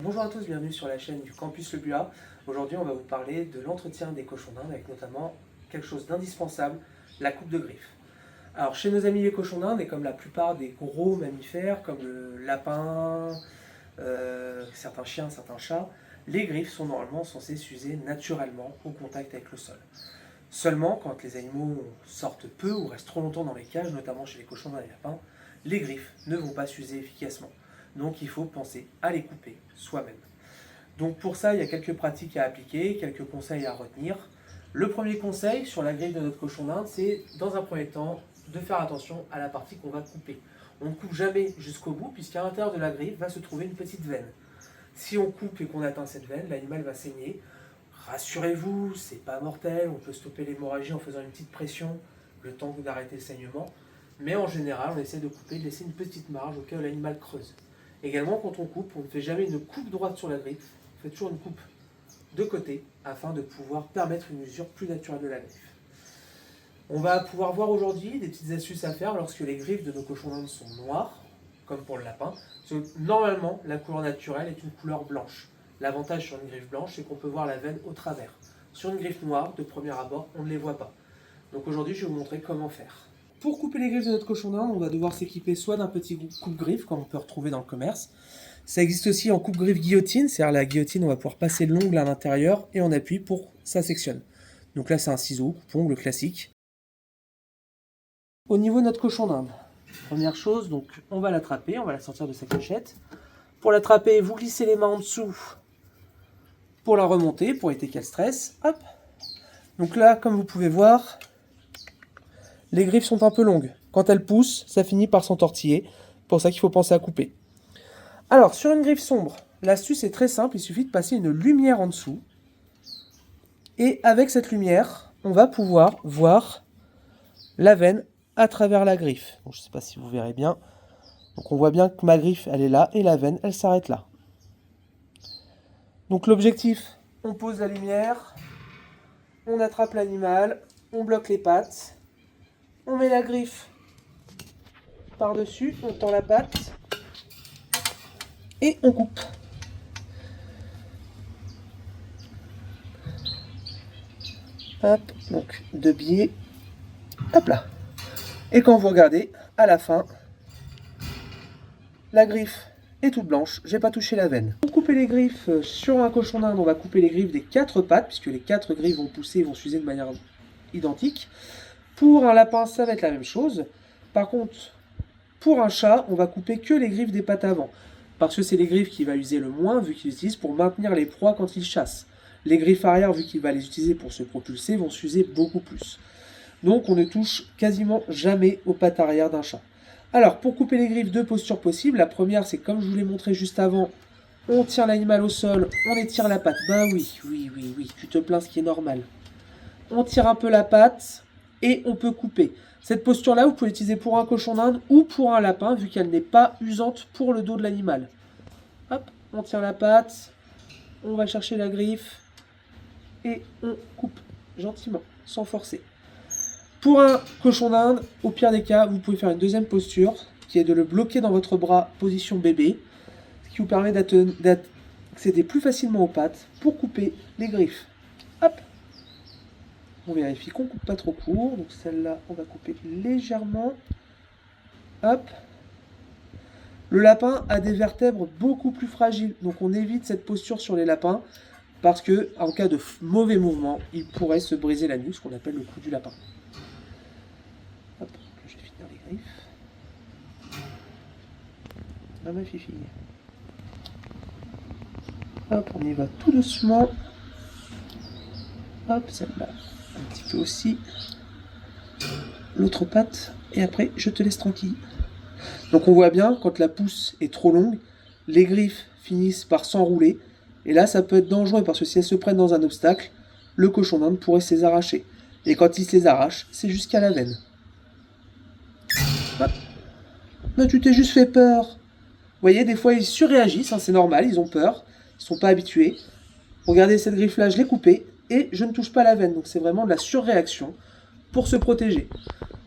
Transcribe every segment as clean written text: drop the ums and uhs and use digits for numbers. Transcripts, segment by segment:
Bonjour à tous, bienvenue sur la chaîne du Campus Le Buat. Aujourd'hui, on va vous parler de l'entretien des cochons d'Inde avec notamment quelque chose d'indispensable, la coupe de griffes. Alors, chez nos amis les cochons d'Inde, et comme la plupart des gros mammifères, comme le lapin, certains chiens, certains chats, les griffes sont normalement censées s'user naturellement au contact avec le sol. Seulement, quand les animaux sortent peu ou restent trop longtemps dans les cages, notamment chez les cochons d'Inde et les lapins, les griffes ne vont pas s'user efficacement. Donc il faut penser à les couper soi-même. Donc pour ça, il y a quelques pratiques à appliquer, quelques conseils à retenir. Le premier conseil sur la griffe de notre cochon d'Inde, c'est dans un premier temps de faire attention à la partie qu'on va couper. On ne coupe jamais jusqu'au bout puisqu'à l'intérieur de la griffe va se trouver une petite veine. Si on coupe et qu'on atteint cette veine, l'animal va saigner. Rassurez-vous, c'est pas mortel, on peut stopper l'hémorragie en faisant une petite pression le temps d'arrêter le saignement. Mais en général, on essaie de couper, de laisser une petite marge au cas où l'animal creuse. Également, quand on coupe, on ne fait jamais une coupe droite sur la griffe, on fait toujours une coupe de côté afin de pouvoir permettre une usure plus naturelle de la griffe. On va pouvoir voir aujourd'hui des petites astuces à faire lorsque les griffes de nos cochons d'Inde sont noires, comme pour le lapin. Parce que normalement, la couleur naturelle est une couleur blanche. L'avantage sur une griffe blanche, c'est qu'on peut voir la veine au travers. Sur une griffe noire, de premier abord, on ne les voit pas. Donc aujourd'hui, je vais vous montrer comment faire. Pour couper les griffes de notre cochon d'Inde, on va devoir s'équiper soit d'un petit coupe-griffe, comme on peut retrouver dans le commerce. Ça existe aussi en coupe-griffe guillotine, c'est-à-dire la guillotine, on va pouvoir passer l'ongle à l'intérieur et on appuie pour ça sectionne. Donc là, c'est un ciseau, coupe-ongle classique. Au niveau de notre cochon d'Inde, première chose, donc on va l'attraper, on va la sortir de sa cachette. Pour l'attraper, vous glissez les mains en dessous pour la remonter, pour éviter qu'elle stresse. Hop. Donc là, comme vous pouvez voir, les griffes sont un peu longues. Quand elles poussent, ça finit par s'entortiller. C'est pour ça qu'il faut penser à couper. Alors, sur une griffe sombre, l'astuce est très simple. Il suffit de passer une lumière en dessous. Et avec cette lumière, on va pouvoir voir la veine à travers la griffe. Donc, je ne sais pas si vous verrez bien. Donc, on voit bien que ma griffe, elle est là. Et la veine, elle s'arrête là. Donc, l'objectif, on pose la lumière. On attrape l'animal. On bloque les pattes. On met la griffe par-dessus, on tend la patte et on coupe. Hop, donc deux biais, hop là. Et quand vous regardez, à la fin, la griffe est toute blanche, j'ai pas touché la veine. Pour couper les griffes sur un cochon d'Inde, on va couper les griffes des 4 pattes, puisque les 4 griffes vont pousser et vont s'user de manière identique. Pour un lapin, ça va être la même chose. Par contre, pour un chat, on va couper que les griffes des pattes avant. Parce que c'est les griffes qu'il va user le moins, vu qu'il utilise pour maintenir les proies quand il chasse. Les griffes arrière, vu qu'il va les utiliser pour se propulser, vont s'user beaucoup plus. Donc on ne touche quasiment jamais aux pattes arrière d'un chat. Alors, pour couper les griffes, deux postures possibles. La première, c'est comme je vous l'ai montré juste avant, on tient l'animal au sol, on étire la patte. Ben oui, tu te plains, ce qui est normal. On tire un peu la patte et on peut couper. Cette posture-là, vous pouvez l'utiliser pour un cochon d'Inde ou pour un lapin, vu qu'elle n'est pas usante pour le dos de l'animal. Hop, on tire la patte, on va chercher la griffe et on coupe gentiment, sans forcer. Pour un cochon d'Inde, au pire des cas, vous pouvez faire une deuxième posture, qui est de le bloquer dans votre bras, position bébé, ce qui vous permet d'accéder plus facilement aux pattes pour couper les griffes. Hop. On vérifie qu'on ne coupe pas trop court. Donc celle-là, on va couper légèrement. Hop. Le lapin a des vertèbres beaucoup plus fragiles. Donc on évite cette posture sur les lapins. Parce que en cas de mauvais mouvement, il pourrait se briser la nuque, ce qu'on appelle le cou du lapin. Hop, je vais finir les griffes. Ah ma fifille. Hop, on y va tout doucement. Hop, celle-là. Un petit peu aussi. L'autre patte. Et après, je te laisse tranquille. Donc on voit bien, quand la pousse est trop longue, les griffes finissent par s'enrouler. Et là, ça peut être dangereux parce que si elles se prennent dans un obstacle, le cochon d'Inde pourrait se les arracher. Et quand il se les arrache, c'est jusqu'à la veine. Hop. Mais tu t'es juste fait peur. Vous voyez, des fois, ils surréagissent, hein, c'est normal, ils ont peur. Ils ne sont pas habitués. Regardez cette griffe-là, je l'ai coupée. Et je ne touche pas la veine, donc c'est vraiment de la surréaction pour se protéger.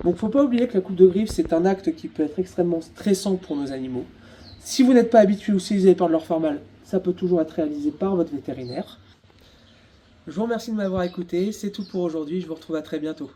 Donc il ne faut pas oublier que la coupe de griffe, c'est un acte qui peut être extrêmement stressant pour nos animaux. Si vous n'êtes pas habitué ou si vous avez peur de leur faire mal, ça peut toujours être réalisé par votre vétérinaire. Je vous remercie de m'avoir écouté, c'est tout pour aujourd'hui, je vous retrouve à très bientôt.